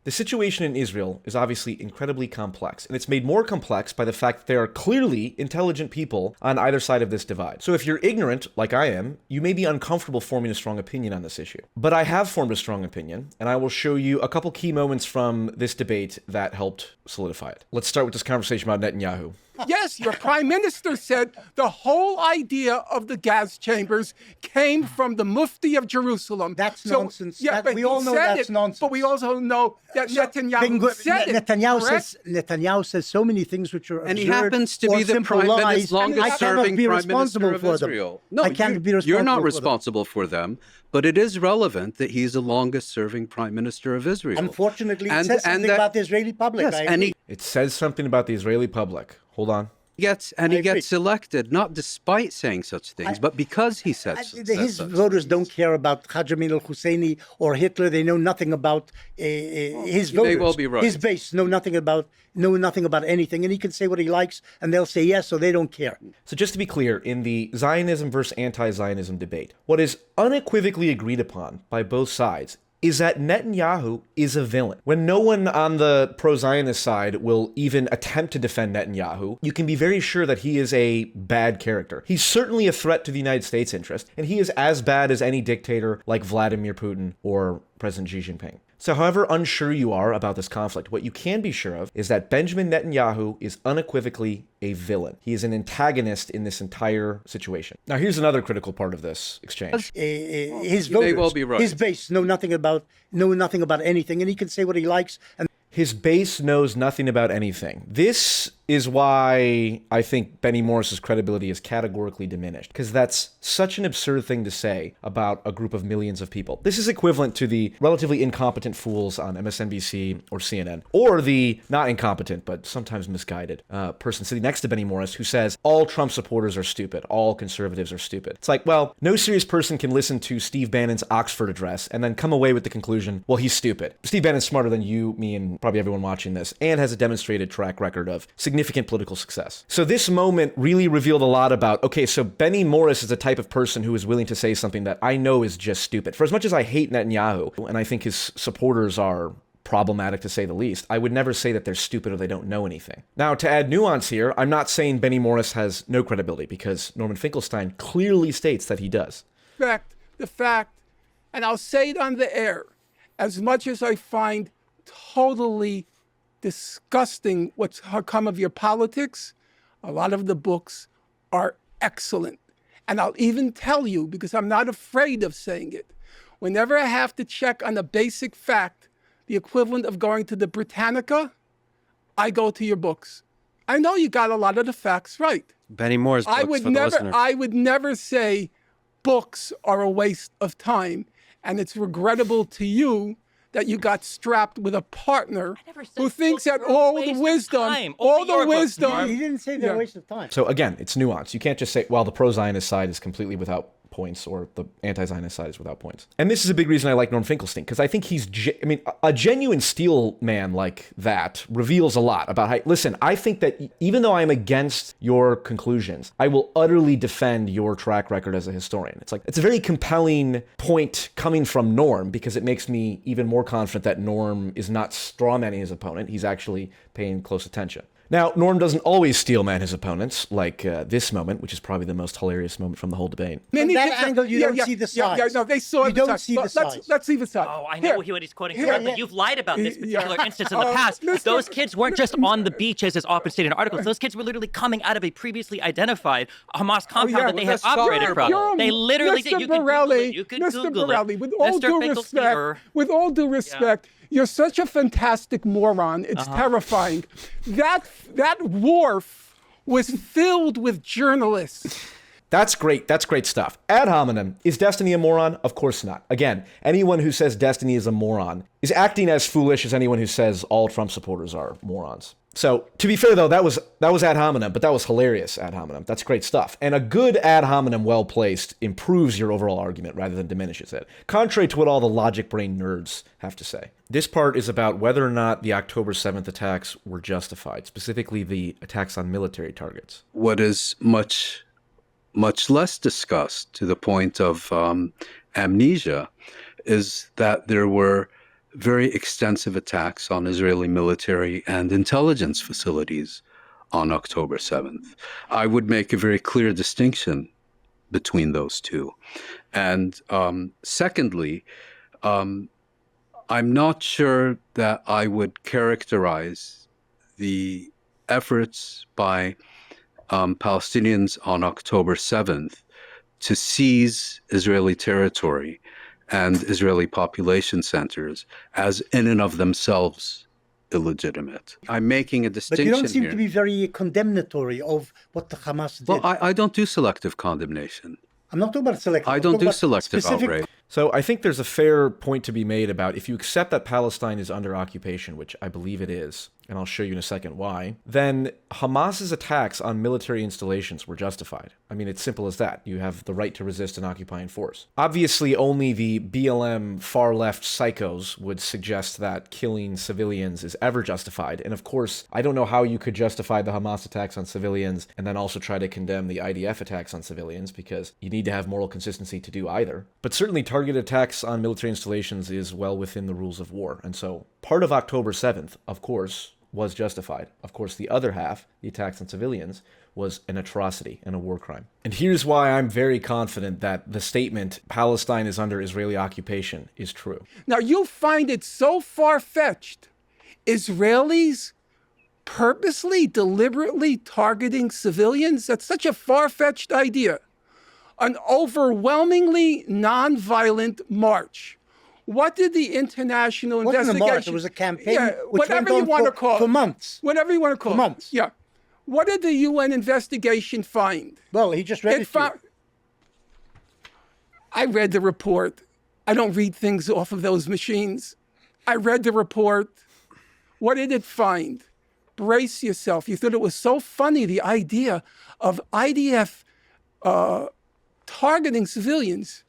The situation in Israel is obviously incredibly complex, and it's made more complex by the fact that there are clearly intelligent people on either side of this divide. So if you're ignorant, like I am, you may be uncomfortable forming a strong opinion on this issue. But I have formed a strong opinion, and I will show you a couple key moments from this debate that helped solidify it. Let's start with this conversation about Netanyahu. Yes, your prime minister said the whole idea of the gas chambers came from the Mufti of Jerusalem. That's nonsense. Yeah, but we all know that's nonsense. But we also know that Netanyahu said it. Netanyahu says so many things which are absurd, and he happens to be the longest-serving prime minister of Israel. No, you're not responsible for them, but it is relevant that he's the longest-serving prime minister of Israel. Unfortunately, it says something about the Israeli public. Yes, it says something about the Israeli public. Hold on. He gets elected not despite saying such things, but because he says his voters don't care about Haj Amin al-Husseini or Hitler. They know nothing about his voters. May well be right. His base know nothing about anything, and he can say what he likes, and they'll say yes, so they don't care. So just to be clear, in the Zionism versus anti-Zionism debate, what is unequivocally agreed upon by both sides is that Netanyahu is a villain. When no one on the pro-Zionist side will even attempt to defend Netanyahu, you can be very sure that he is a bad character. He's certainly a threat to the United States' interest, and he is as bad as any dictator like Vladimir Putin or President Xi Jinping. So however unsure you are about this conflict, what you can be sure of is that Benjamin Netanyahu is unequivocally a villain. He is an antagonist in this entire situation. Now here's another critical part of this exchange. His voters, well be right. His base know nothing about anything, and he can say what he likes. And his base knows nothing about anything. This is why I think Benny Morris's credibility is categorically diminished, because that's such an absurd thing to say about a group of millions of people. This is equivalent to the relatively incompetent fools on MSNBC or CNN, or the not incompetent, but sometimes misguided person sitting next to Benny Morris who says all Trump supporters are stupid, all conservatives are stupid. It's like, well, no serious person can listen to Steve Bannon's Oxford address and then come away with the conclusion, well, he's stupid. Steve Bannon's smarter than you, me, and probably everyone watching this, and has a demonstrated track record of significant political success. So this moment really revealed a lot about, okay, so Benny Morris is the type of person who is willing to say something that I know is just stupid. For as much as I hate Netanyahu, and I think his supporters are problematic to say the least, I would never say that they're stupid or they don't know anything. Now, to add nuance here, I'm not saying Benny Morris has no credibility, because Norman Finkelstein clearly states that he does. The fact, and I'll say it on the air, as much as I find totally disgusting what's come of your politics, a lot of the books are excellent. And I'll even tell you, because I'm not afraid of saying it, whenever I have to check on a basic fact, the equivalent of going to the Britannica, I go to your books. I know you got a lot of the facts right. Benny Moore's books for the listener. I would never say books are a waste of time, and it's regrettable to you that you got strapped with a partner who thinks that all the wisdom. He didn't say they're a waste of time. So again, it's nuance. You can't just say, well, the pro-Zionist side is completely without points, or the anti-Zionist side is without points. And this is a big reason I like Norm Finkelstein, because I think he's, a genuine steel man like that reveals a lot about how, listen, I think that even though I'm against your conclusions, I will utterly defend your track record as a historian. It's like, it's a very compelling point coming from Norm, because it makes me even more confident that Norm is not strawmanning his opponent. He's actually paying close attention. Now, Norm doesn't always steelman his opponents, like this moment, which is probably the most hilarious moment from the whole debate. From that angle, you don't see the sides. No, they saw you don't see the sides. Let's leave aside. Oh, I know what he's quoting here, but you've lied about this particular instance in the past. Those kids weren't just on the beaches, as often stated in articles. Those kids were literally coming out of a previously identified Hamas compound that they had operated from. They literally did. You can Google it. You can Google it. With all due respect, you're such a fantastic moron. It's terrifying. That wharf was filled with journalists. That's great. That's great stuff. Ad hominem. Is Destiny a moron? Of course not. Again, anyone who says Destiny is a moron is acting as foolish as anyone who says all Trump supporters are morons. So, to be fair, though, that was ad hominem, but that was hilarious ad hominem. That's great stuff. And a good ad hominem well placed improves your overall argument rather than diminishes it, contrary to what all the logic brain nerds have to say. This part is about whether or not the October 7th attacks were justified, specifically the attacks on military targets. What is much less discussed, to the point of amnesia, is that there were very extensive attacks on Israeli military and intelligence facilities on October 7th. I would make a very clear distinction between those two. And secondly, I'm not sure that I would characterize the efforts by Palestinians on October 7th to seize Israeli territory and Israeli population centers as in and of themselves illegitimate. I'm making a distinction here. But you don't seem to be very condemnatory of what the Hamas did. Well, I don't do selective condemnation. I'm not talking about selective. I don't do selective outrage. So I think there's a fair point to be made about if you accept that Palestine is under occupation, which I believe it is, and I'll show you in a second why, then Hamas's attacks on military installations were justified. I mean, it's simple as that. You have the right to resist an occupying force. Obviously, only the BLM far-left psychos would suggest that killing civilians is ever justified. And of course, I don't know how you could justify the Hamas attacks on civilians and then also try to condemn the IDF attacks on civilians, because you need to have moral consistency to do either. But certainly targeted attacks on military installations is well within the rules of war. And so part of October 7th, of course, was justified. Of course, the other half, the attacks on civilians, was an atrocity and a war crime. And here's why I'm very confident that the statement, Palestine is under Israeli occupation, is true. Now, you find it so far-fetched. Israelis purposely, deliberately targeting civilians? That's such a far-fetched idea. An overwhelmingly non-violent march. What did the international investigation... It wasn't a march, it was a campaign which whatever went you want to on call for it. months. Whatever you want to call it. For months. Yeah. What did the UN investigation find? Well, he just read it to you. I read the report. I don't read things off of those machines. I read the report. What did it find? Brace yourself. You thought it was so funny, the idea of IDF targeting civilians.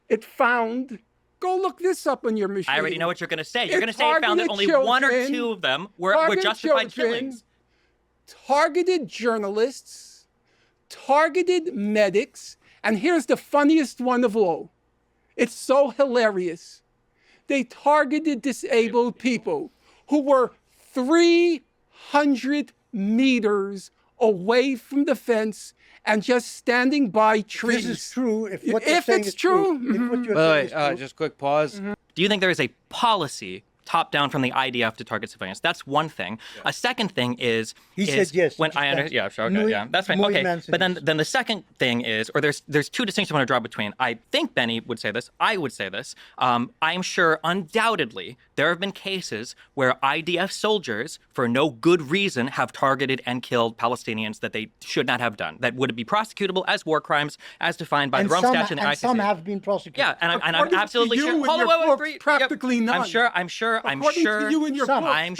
It found... Go look this up on your machine. I already know what you're going to say. You're going to say it found that only one or two of them were justified killings. Targeted journalists, targeted medics, and here's the funniest one of all. It's so hilarious. They targeted disabled people who were 300 meters away from the fence and just standing by trees. This is true. If what if you're it's true. If what you're saying is true. Just quick pause. Do you think there is a policy top-down from the IDF to target civilians? That's one thing. A second thing is... He said yes. When yeah, sure, okay, yeah, that's fine. Okay, but then the second thing is, or there's two distinctions I want to draw between. I think Benny would say this. I would say this. I'm sure, undoubtedly, there have been cases where IDF soldiers, for no good reason, have targeted and killed Palestinians that they should not have done. That would be prosecutable as war crimes, as defined by the Rome Statute and the ICC. And some have been prosecuted. Yeah, and I'm absolutely sure. Practically none. I'm sure to you in your book, I'm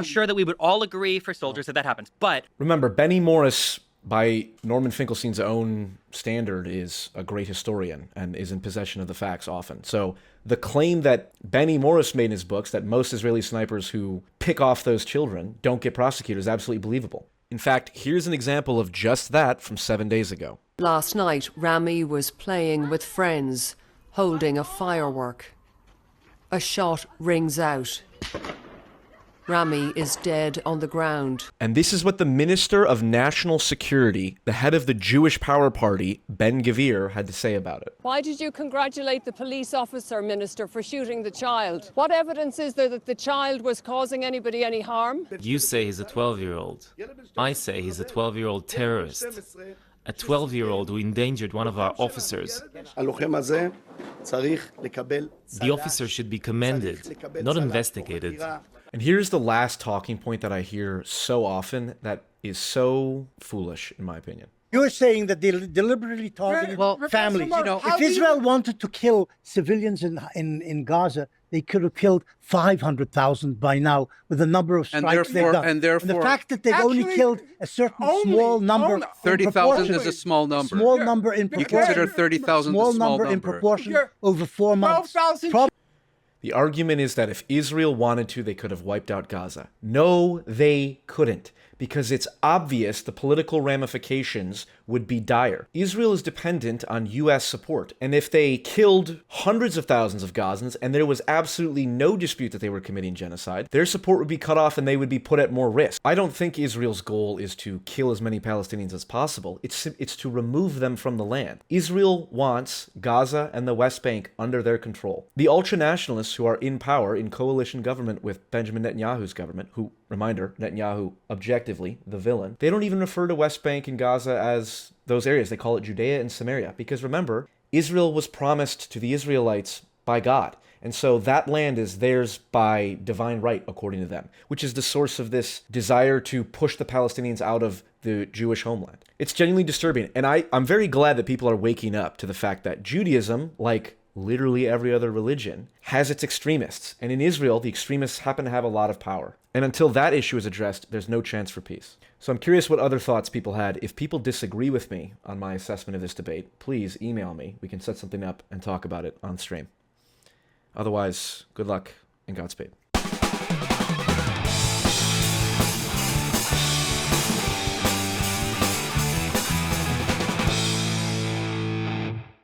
sure that we would all agree for soldiers that happens. But remember, Benny Morris, by Norman Finkelstein's own standard, is a great historian and is in possession of the facts often. So the claim that Benny Morris made in his books that most Israeli snipers who pick off those children don't get prosecuted is absolutely believable. In fact, here's an example of just that from 7 days ago. Last night, Rami was playing with friends, holding a firework. A shot rings out. Rami is dead on the ground. And this is what the Minister of National Security, the head of the Jewish Power Party, Ben-Gvir, had to say about it. Why did you congratulate the police officer, Minister, for shooting the child? What evidence is there that the child was causing anybody any harm? You say he's a 12-year-old. I say he's a 12-year-old terrorist. A 12-year-old who endangered one of our officers. The officer should be commended, not investigated. And here's the last talking point that I hear so often that is so foolish, in my opinion. You're saying that they deliberately targeted families. If Israel wanted to kill civilians in Gaza, they could have killed 500,000 by now with the number of strikes they've done. And therefore, the fact that they've only killed a certain small number, 30,000 is a small number. Small number in proportion. You consider 30,000 a small number in proportion over 4 months. The argument is that if Israel wanted to, they could have wiped out Gaza. No, they couldn't, because it's obvious the political ramifications would be dire. Israel is dependent on U.S. support, and if they killed hundreds of thousands of Gazans and there was absolutely no dispute that they were committing genocide, their support would be cut off and they would be put at more risk. I don't think Israel's goal is to kill as many Palestinians as possible. It's to remove them from the land. Israel wants Gaza and the West Bank under their control. The ultranationalists who are in power in coalition government with Benjamin Netanyahu's government, who, reminder, Netanyahu, objectively, the villain, they don't even refer to West Bank and Gaza as those areas. They call it Judea and Samaria, because remember, Israel was promised to the Israelites by God. And so that land is theirs by divine right, according to them, which is the source of this desire to push the Palestinians out of the Jewish homeland. It's genuinely disturbing. And I'm very glad that people are waking up to the fact that Judaism, like literally every other religion, has its extremists. And in Israel, the extremists happen to have a lot of power. And until that issue is addressed, there's no chance for peace. So I'm curious what other thoughts people had. If people disagree with me on my assessment of this debate, please email me. We can set something up and talk about it on stream. Otherwise, good luck and Godspeed.